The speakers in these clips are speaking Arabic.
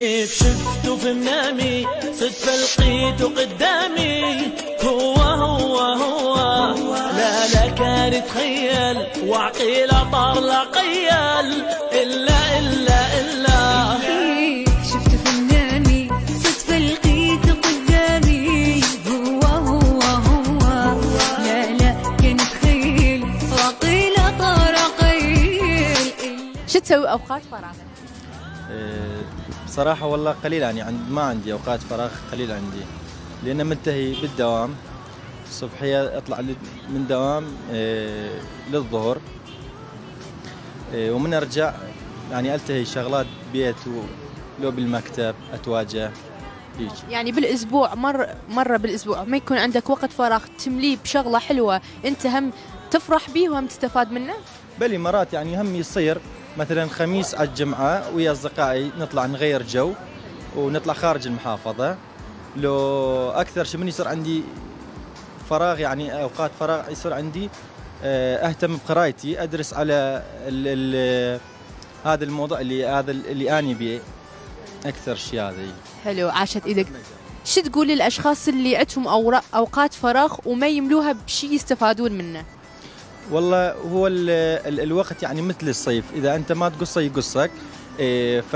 كيف شفته في منامي صدفة لقيته قدامي هو لا كان يتخيل وعقيله طار لا قيل إلا كيف شفته في منامي صدفة لقيته قدامي هو لا كان يتخيل وعقيله طار قيل. شو تسوي أوقات فراغك؟ بصراحة والله قليل يعني ما عندي أوقات فراغ، قليل عندي لأن منتهي بالدوام. الصبحية أطلع من دوام للظهر، ومن أرجع يعني ألتهي شغلات بيت ولو بالمكتب أتواجه هيك. يعني بالأسبوع مرة بالأسبوع ما يكون عندك وقت فراغ تمليه بشغلة حلوة أنت هم تفرح بيه وهم تستفاد منه؟ بلي مرات يعني هم يصير مثلا خميس على الجمعة ويا أصدقائي نطلع نغير جو ونطلع خارج المحافظة. لو أكثر شيء من يصير عندي فراغ يعني أوقات فراغ يصير عندي أهتم بقرايتي، أدرس على هذا الموضوع اللي أني بيه أكثر شيء هذا. حلو، عاشت إيدك. شو تقول للأشخاص اللي عندهم أوقات فراغ وما يملوها بشيء يستفادون منه؟ والله هو الوقت يعني مثل الصيف، إذا أنت ما تقصه يقصك. ف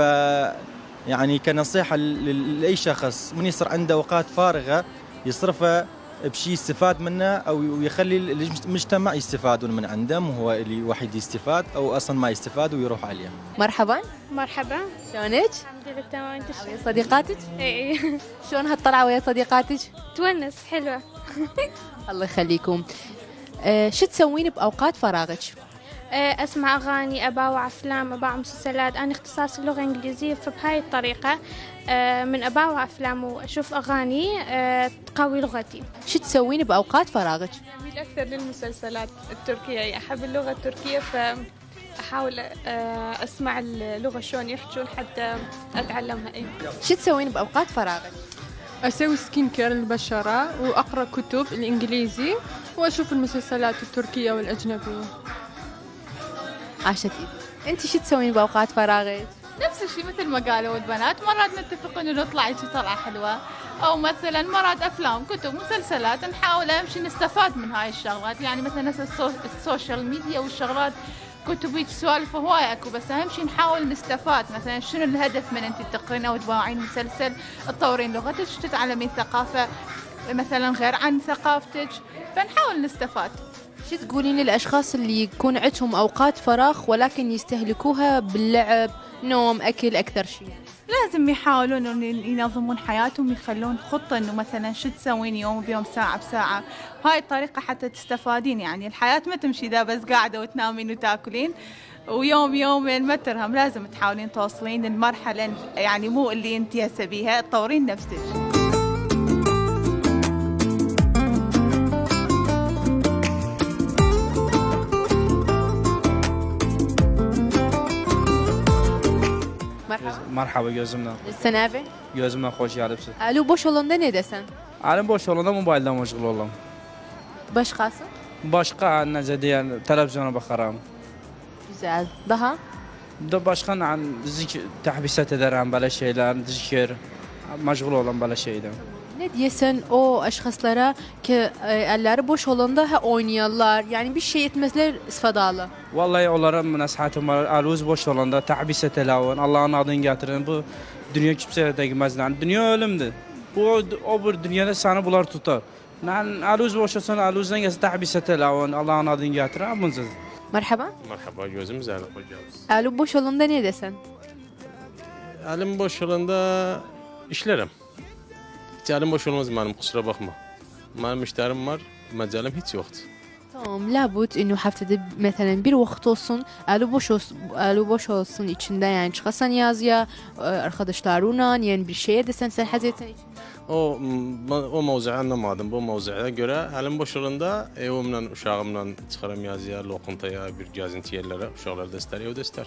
يعني كنصيحة لأي شخص من يصير عنده أوقات فارغة يصرفها بشيء يستفاد منه أو يخلي المجتمع يستفادون من عنده، مو هو اللي وحيد يستفاد أو أصلا ما يستفاد ويروح عليه. مرحبا، مرحبا. شلونك؟ الحمد لله تمام. انت ويا صديقاتك؟ اي شلون هالطلعة ويا صديقاتك؟ تونس حلوة. الله يخليكم. شو تسوين بأوقات فراغك؟ اسمع اغاني، اباوع افلام، اباوع مسلسلات. انا اختصاصي اللغة الانجليزية، فبهاي الطريقة من اباوع افلام واشوف اغاني تقوي لغتي. شو تسوين بأوقات فراغك؟ أميل أكثر للمسلسلات التركية، يعني أحب اللغة التركية فأحاول أسمع اللغة شلون يحجون حتى أتعلمها. شو تسوين بأوقات فراغك؟ أسوي سكين كير للبشرة وأقرأ كتب الإنجليزي وأشوف المسلسلات التركية والأجنبية. عاشت إيدك. أنت شو تسوين بأوقات فراغك؟ نفس الشيء مثل ما قالوا البنات، مرات نتفق انه نطلع هيك طلعه حلوه، او مثلا مرات افلام كتب مسلسلات نحاول امشي نستفاد من هاي الشغلات. يعني مثلا هسه السوشيال ميديا والشغلات كتب هيك سوالف هواي اكو، بس اهم شيء نحاول نستفاد. مثلا شنو الهدف من انت تقرين او تباوعين مسلسل؟ تطورين لغتك، تتعلمين ثقافه مثلا غير عن ثقافتك، فنحاول نستفاد. شو تقولين للأشخاص اللي يكون عندهم أوقات فراغ ولكن يستهلكوها باللعب، نوم، أكل أكثر شيء؟ لازم يحاولون إنه ينظمون حياتهم، يخلون خطة إنه مثلا شو تسوين يوم بيوم ساعة بساعة. بهاي الطريقة حتى تستفادين. يعني الحياة ما تمشي إذا بس قاعدة وتنامين وتاكلين ويوم يومين ما ترهم. لازم تحاولين توصلين للمرحلة يعني مو اللي انت هسه بيها، تطورين نفسك. Merhaba gözümden. Sen abi? Gözümden hoş geldiniz. Alo, boş olanda ne desen? Alim boş olanda mobilden meşgul olam. Başkası? Başka nece diyen televizyona bakarım. Güzel. Daha? Da başka an tahbisat ederim böyle şeyler, zikir. Meşgul olan böyle şeyden. Ne diyesen o aşkaslara ki elleri boş olanda oynuyorlar. Yani bir şey etmezler isfadalı. Vallahi onlara nasihatim var. Aluz boş olanda tahbisat ederim. Allah'ın adını getirin. Bu dünya kimseye değmez. Dünya ölümdür. O bir dünyada sana bunlar tutar. Aluz boş olsan aluzdan gelse tahbisat ederim. Allah'ın adını getirin. Bunsuz. Merhaba. Merhaba, gözüm zəli xoş gəldiniz. Alo, boş olanda ne desen? Əlim boş olanda işlərəm. Heç əlim boş olmaz mənim, kusura baxma. Mənim işlərim var, məcalim heç yoxdur. Tamam, labut انه haftada mesela bir vakit olsun, alo boş olsun içinde, yani çıkasan yazıya arkadaşlarına, yani bir şeye desen sen hazırsan için. O mövzuya anlamadım. Bu mövzuya görə əlim boş olanda evimlə, uşağımla çıxaram yazıya, lokuntaya, bir gəzinti yerlərə, uşaqlar da istər, ev də istər.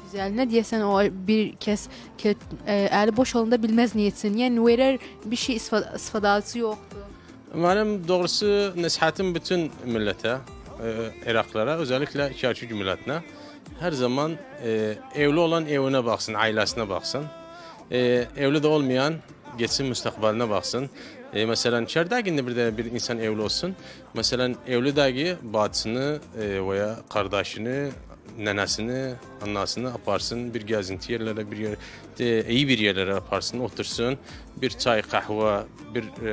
Güzel. Ne diyesen o bir kez ki eli boş olanda bilmez niyetsin. Yani verir bir şey isfadası yoktu. Mənim doğrusu nəsihətim bütün millətə, Iraklara, özellikle Kərkük millətinə hər zaman evli olan evinə baxsın, ailəsinə baxsın. Evli de olmayan geçsin müstakbaline baksın. Mesela şerdaginde bir insan evli olsun. Mesela evli dagi bacısını veya kardeşini, nenesini, annesini yaparsın. Bir gezinti yerlere, iyi bir yerlere yaparsın, otursun. Bir çay, kahve,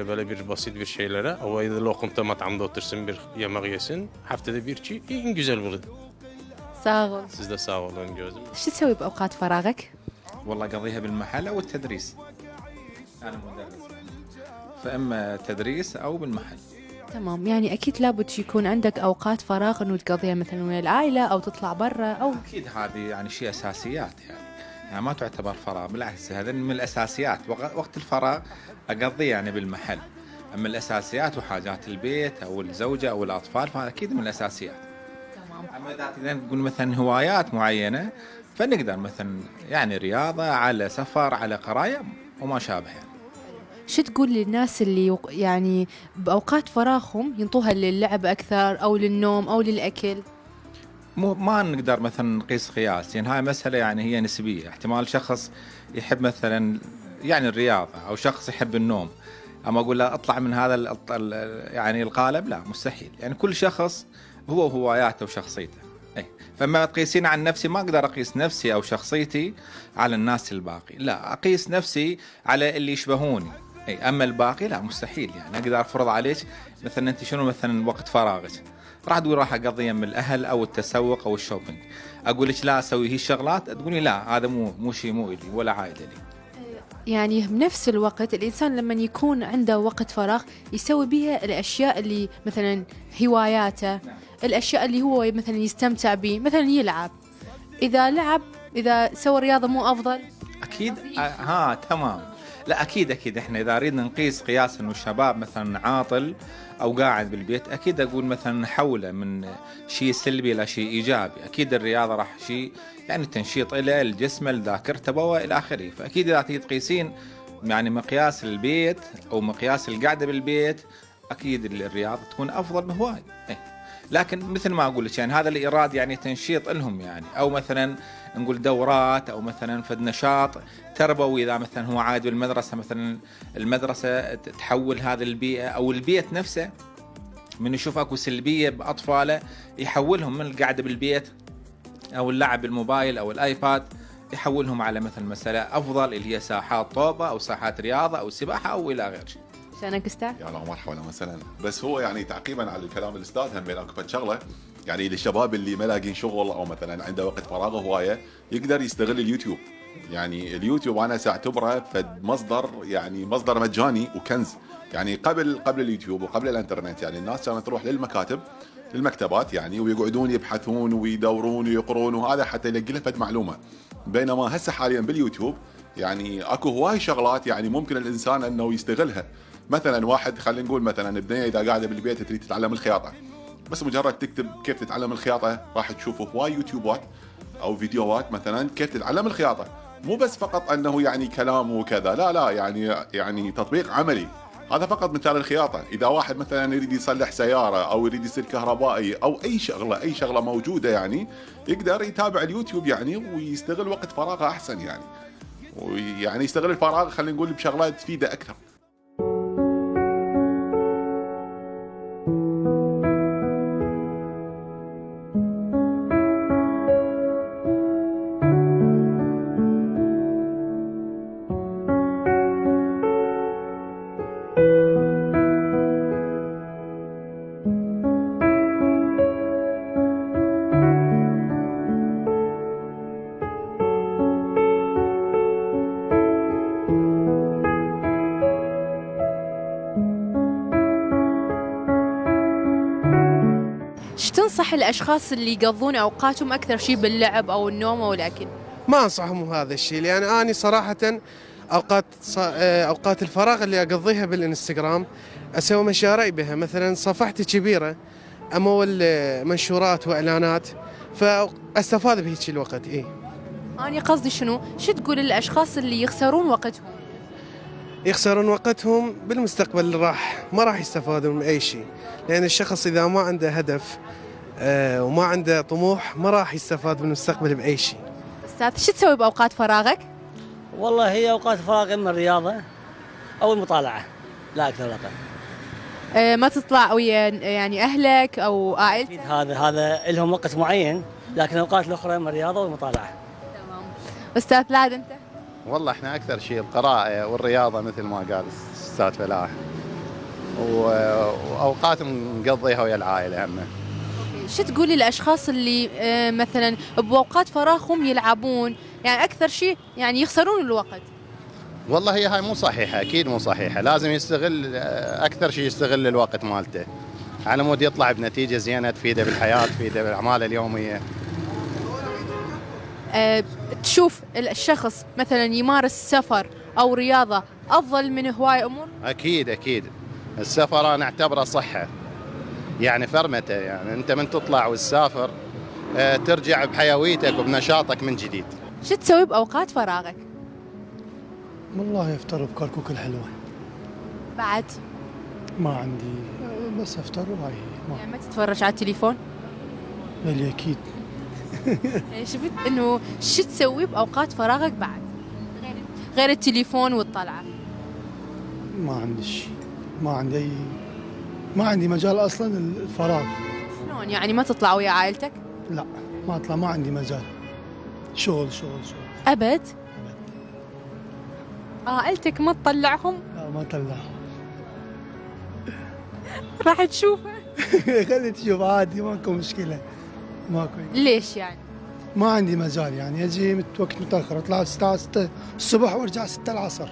böyle bir basit bir şeylere. Ama ya da lokumta mat'amda otursun, bir yemek yesin. Haftada bir şey en güzel olur. Sağ ol. Siz de sağ olun gözüm. شو تسوي بأوقات فراغك؟ والله أقضيها بالمحل أو التدريس. أنا مدرس فإما تدريس أو بالمحل. تمام يعني أكيد لابد يكون عندك أوقات فراغ إنه تقضيها مثلا ويا العائلة أو تطلع برا أو أكيد هذه يعني شيء أساسيات يعني ما تعتبر فراغ، بالعكس هذا من الأساسيات. وقت الفراغ أقضيه يعني بالمحل. أما الأساسيات وحاجات البيت أو الزوجة أو الأطفال فهذا أكيد من الأساسيات. أما إذا نقول مثلا هوايات معينة فنقدر مثلا يعني رياضة على سفر على قراية وما شابه يعني. شو تقول للناس اللي يعني بأوقات فراغهم ينطوها للعب أكثر أو للنوم أو للأكل؟ ما نقدر مثلا نقيس قياس، يعني هاي مسألة يعني هي نسبية. احتمال شخص يحب مثلا يعني الرياضة أو شخص يحب النوم، أما أقول له أطلع من هذا يعني القالب، لا مستحيل. يعني كل شخص هو هواياته وشخصيته. فما تقيسين عن نفسي، ما أقدر أقيس نفسي أو شخصيتي على الناس الباقي، لا أقيس نفسي على اللي يشبهوني. أما الباقي لا مستحيل. يعني أقدر أفرض عليك مثلا أنت شنو مثلا وقت فراغك، راح تقول راح أقضيه من الأهل أو التسوق أو الشوبينج. أقول لك لا أسوي هي الشغلات، تقولي لا هذا مو شيء مو إلي ولا عائد لي. يعني بنفس الوقت الإنسان لما يكون عنده وقت فراغ يسوي بها الأشياء اللي مثلا هواياته، الأشياء اللي هو مثلا يستمتع به، مثلا يلعب. إذا سوى رياضة مو أفضل؟ أكيد تمام. لا أكيد إحنا إذا أريد نقيس قياس إنه الشباب مثلا عاطل أو قاعد بالبيت، أكيد أقول مثلا نحوله من شيء سلبي إلى شيء إيجابي. أكيد الرياضة راح شيء يعني تنشيط إلى الجسم الذاكرته وإلى آخره. فأكيد إذا تقيسين يعني مقياس البيت أو مقياس القعدة بالبيت، أكيد الرياضة تكون أفضل بهواي. لكن مثل ما أقول لك يعني هذا الإيراد يعني تنشيط لهم يعني، أو مثلا نقول دورات أو مثلا فد نشاط تربوي. إذا مثلا هو عاد بالمدرسة، مثلا المدرسة تحول هذه البيئة أو البيت نفسه من يشوف أكو سلبية بأطفاله يحولهم من القعدة بالبيت أو اللعب بالموبايل أو الآيباد، يحولهم على مثلا مسألة أفضل اللي هي ساحات طوبة أو ساحات رياضة أو سباحة أو إلى غير شيء. شانك استاذ؟ يا الله مرحبا وسهلا. بس هو يعني تعقيبا على الكلام الاستاذ، هم اكو فد شغله يعني للشباب اللي ما لاقين شغل او مثلا عنده وقت فراغ هوايه، يقدر يستغل اليوتيوب. يعني اليوتيوب انا ساعتبره فد مصدر، يعني مصدر مجاني وكنز. يعني قبل اليوتيوب وقبل الانترنت يعني الناس كانت تروح للمكتبات يعني ويقعدون يبحثون ويدورون ويقرون وهذا حتى يلقي له فد معلومه. بينما هسه حاليا باليوتيوب يعني اكو هواي شغلات يعني ممكن الانسان انه يستغلها. مثلا واحد خلينا نقول مثلا البنيه اذا قاعده بالبيت تريد تتعلم الخياطه، بس مجرد تكتب كيف تتعلم الخياطه راح تشوف هواي يوتيوبات او فيديوهات مثلا كيف تتعلم الخياطه. مو بس فقط انه يعني كلام وكذا، لا يعني تطبيق عملي. هذا فقط مثال الخياطه. اذا واحد مثلا يريد يصلح سياره او يريد يصير كهربائي او اي شغله موجوده يعني يقدر يتابع اليوتيوب يعني ويستغل وقت فراغه احسن يعني، ويعني يستغل الفراغ خلينا نقول بشغلات تفيده اكثر. تنصح الأشخاص اللي يقضون أوقاتهم أكثر شيء باللعب أو النوم أو الأكل؟ ما أنصحهم هذا الشيء، لأن أنا صراحة أوقات الفراغ اللي أقضيها بالإنستغرام أسوي مشاريع بها. مثلا صفحتي كبيرة أمول منشورات وإعلانات، فأستفاد بهيك الوقت. أنا قصدي شو تقول للأشخاص اللي يخسرون وقتهم؟ يخسرون وقتهم بالمستقبل ما راح يستفادون من أي شيء، لأن الشخص إذا ما عنده هدف وما عنده طموح ما راح يستفاد بالمستقبل بأي شيء. أستاذ شو تسوي بأوقات فراغك؟ والله هي أوقات فراغ إما الرياضة أو المطالعة، لا أكثر ولا أقل. ما تطلع ويا يعني أهلك أو عائلتك؟ هذا لهم وقت معين، لكن الأوقات الأخرى إما الرياضة والمطالعة. تمام. أستاذ فلاحد أنت؟ والله احنا اكثر شيء القراءه والرياضه مثل ما قال الاستاذ فلاح، واوقات نقضيها ويا العائله همه. شو تقولي للأشخاص اللي مثلا بأوقات فراغهم يلعبون، يعني أكثر شيء يعني يخسرون الوقت؟ والله هي هاي مو صحيحه، اكيد مو صحيحه، لازم يستغل اكثر شيء يستغل الوقت مالته على مود يطلع بنتيجه زينه تفيده بالحياه، تفيده بالاعمال اليوميه. تشوف الشخص مثلا يمارس سفر أو رياضة أفضل من هواي أمور؟ اكيد السفر انا اعتبره صحه، يعني فرمته، يعني انت من تطلع وتسافر ترجع بحيويتك وبنشاطك من جديد. شو تسوي بأوقات فراغك؟ والله افطر بكركوك الحلوة. بعد؟ ما عندي، بس افطر وهاي. يعني ما تتفرج على التليفون؟ بلي اكيد. يعني شفت انه شو تسوي بأوقات فراغك بعد؟ غير التليفون والطلعة؟ ما عندي شيء، ما عندي مجال اصلا الفراغ. شلون يعني ما تطلع ويا عائلتك؟ لا ما اطلع، ما عندي مجال. شغل. أبد؟ عائلتك ما تطلعهم؟ لا ما اطلعهم. راح تشوفه؟ خلي تشوف عادي، ماكو مشكلة. ماكو. ليش يعني؟ ما عندي مجال، يعني اجي وقت متاخر، اطلع الساعة 6 الصبح وارجع 6 العصر.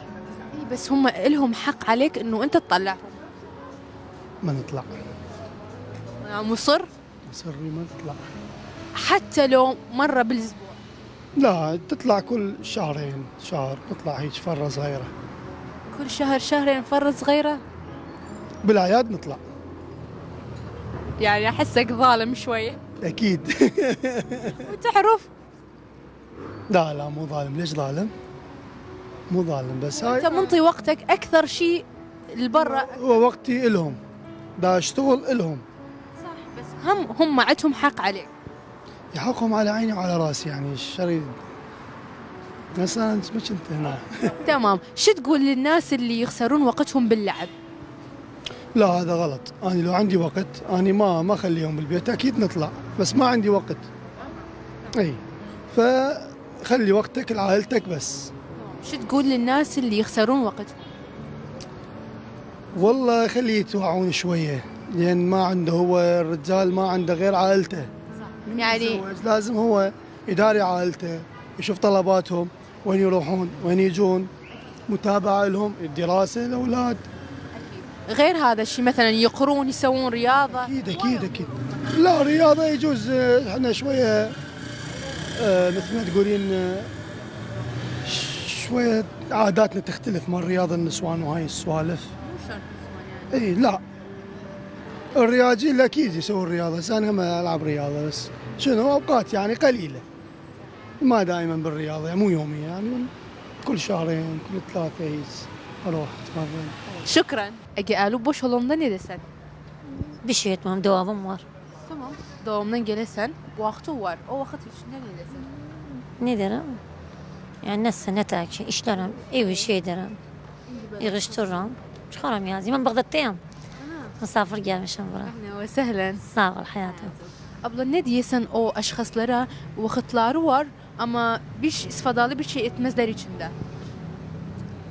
بس هم لهم حق عليك انه انت تطلعهم. ما نطلع. مصر ما تطلع حتى لو مرة بالاسبوع؟ لا تطلع كل شهرين شهر، نطلع هيك فرة صغيرة. كل شهر شهرين فرة صغيرة؟ بالاعياد نطلع. يعني احسك ظالم شوية. اكيد. وتعرف؟ لا مو ظالم، ليش ظالم؟ مو ظالم، بس هاي انت منطي وقتك اكثر شيء لبرا. هو وقتي الهم، دا اشتغل الهم. صح، بس هم عندهم حق عليك. يحقهم على عيني وعلى راسي، يعني الشريد بس انا مش انت هنا. تمام. شو تقول للناس اللي يخسرون وقتهم باللعب؟ لا هذا غلط، انا لو عندي وقت انا ما اخليهم بالبيت، اكيد نطلع، بس ما عندي وقت. اي فخلي وقتك لعائلتك بس. شو تقول للناس اللي يخسرون وقتهم؟ والله خليه يتوعون شويه، لان ما عنده هو الرجال ما عنده غير عائلته. يعني لازم هو يداري عائلته، يشوف طلباتهم، وين يروحون وين يجون، متابعه لهم، الدراسه الاولاد. غير هذا الشيء مثلا يقرون، يسوون رياضه. اكيد. لا رياضه يجوز، احنا شويه مثل ما تقولين شويه عاداتنا تختلف مع رياض النسوان وهاي السوالف. اي لا الرياضيين اكيد يسوون رياضه، بس انا ما العب رياضه، بس شنو اوقات يعني قليله، ما دائما بالرياضه، يعني مو يوميا، يعني كل شهرين كل 3 اروح اتمرن. Şükran. Ege boş olanında ne desen? Bir şey etmem, devamım var. Tamam. Doğumdan gelesen vakti var. O vakit içinde ne desen? Ne derim? Yani neyse ne takı, işlerim, evi şey derim. Yığıştırırım. Çıkarım yazayım. Ben Bağdat'tayım. Misafir gelmişim buraya. Ahlan ve sehlen. Sağ ol hayatım. Abla ne diyesen o aşkaslara vakitleri var ama istifadalı bir şey etmezler içinde.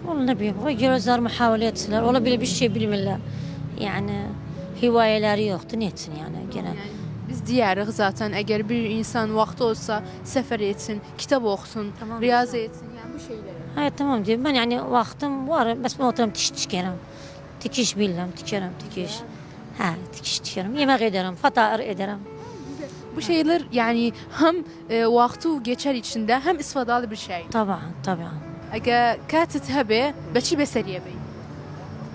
والله نبي gözler muhabbet etsinler. Ola bile bir şey bilmirler. Yani hivayeleri yoktu. Ne etsin yani gene. Yani biz diyarıq zaten eğer bir insan vakti olsa sefer etsin, kitap okusun, tamam. Riyaza etsin yani bu şeyleri. Hayır tamam diyorum. Ben yani vaktim var. Bes ben oturup tikerim. Dikiş bilmem, tikerim, dikiş. Ha, dikiş tikerim. Yemek ederim, fatair ederim. Bu şeyler yani hem vakti geçer içinde hem istifadalı bir şey. Tabii. Eğer كاتت هبه بچی بسریه بی.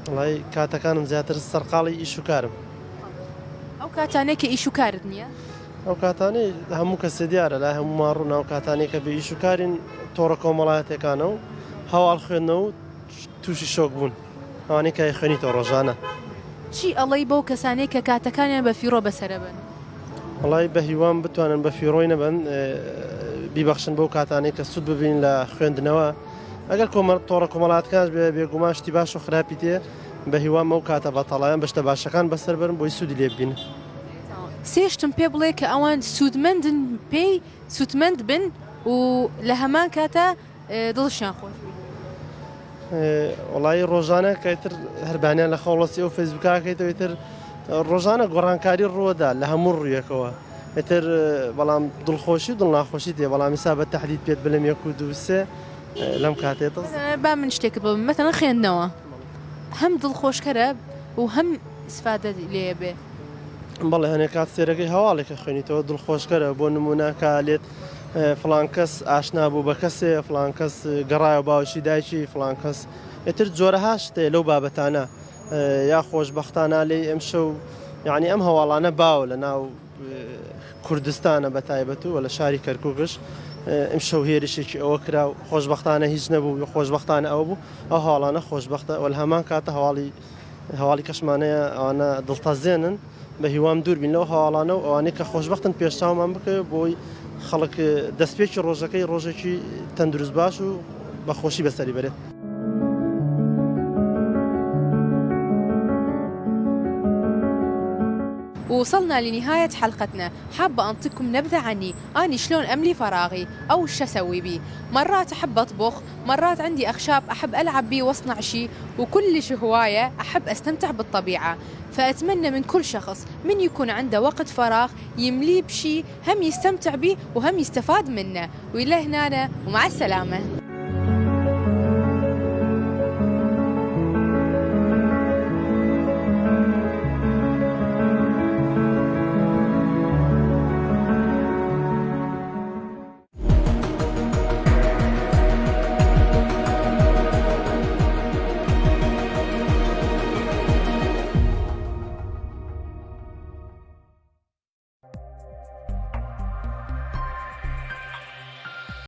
والله كاتكانم زياتر السرقالي إيشو كارم. أو كاتاني كإيشو كارد نيا. أو كاتاني هم كسديارة لا هم مارون أو كاتاني كبإيشو كارين توركو ملاته كانوا هوا الخينو توشي شوكبون. هاني كاي خني تورجانا. شيء الله يبو كساني كاتكاني بفيرو بسربن. والله بهيوان بتوانا بفيروين بن بيبخشن بو كاتاني كسود ببين لخيند نوا ئەگەر تۆڕە کۆمەڵاتکان بێگومان شتی باش و خراپی تێ بە هیوام ئەو کاتە بەتەڵایان بەشتە باشەکان بەسەر برن بۆی سوودی لێ ببین. سێشتم پێ بڵێ کە ئەوان سوودمەندن پێی سوودمەند بن و لە هەمان کاتە دڵشیان خۆش بین. وڵی ڕۆژانە کەیتر هەربانیان لە خەڵەسی ئەو فەیسبوکاکەیتەوە تر ڕۆژانە گۆڕانکاری ڕۆدا لە هەموو ڕوویەکەوە ئێتر بەڵام دڵخۆشی و دڵناخۆشی تێ بەڵام میسا بە تەحدید پێت بلەم 1 و 2 3 لەم کاتێتە با من شتێکت بڵێم مەتەڵەن خوێندنەوە هەم دڵخۆشکەرە و هەم ئیسفادە لێ بێ. بەڵێ هەنێک کات سێرەکەی هەواڵێکە خوێنیتەوە دڵخۆشکەرە بۆ نمونەکە لێت فلان کەس ئاشنا بوو بە کەسێ فلان کەس گەڕایە باوشی دایکی فلان کەس ئێتر جۆرەها شتێ لەو بابەتانە یا خۆشبەختانە لێ ئەم شەو یعنی ئەم هەواڵانە باو لە ناو کوردستانە بە تایبەت و لە شاری کەرکووکش ئەم شەو هێرشێکی ئەوە کرا و خۆشبەختانە هیچ نەبوو خۆشبەختانە ئەوە بوو ئەو هەواڵانە خۆشبەختە وە هەمان کاتە هەواڵی کەشمانەیە ئەوانە دڵتەزێنن بە هیوام دوور بین لەو هەواڵانە و ئەوانەی کە خۆشبەختن پێشتاومان بکە بۆی خەڵک دەستپێکی ڕۆژەکەی ڕۆژێکی تەندروست باش و بەخۆشی بەسەری بێت. ووصلنا لنهاية حلقتنا. حابة أنطيكم نبذة عني أني شلون أملي فراغي أو شو أسوي بيه. مرات أحب أطبخ، مرات عندي أخشاب أحب ألعب بيه وأصنع شيء، وكل شي هواية أحب أستمتع بالطبيعة. فأتمنى من كل شخص من يكون عنده وقت فراغ يمليه بشي هم يستمتع به وهم يستفاد منه. وإلى هنا ومع السلامة.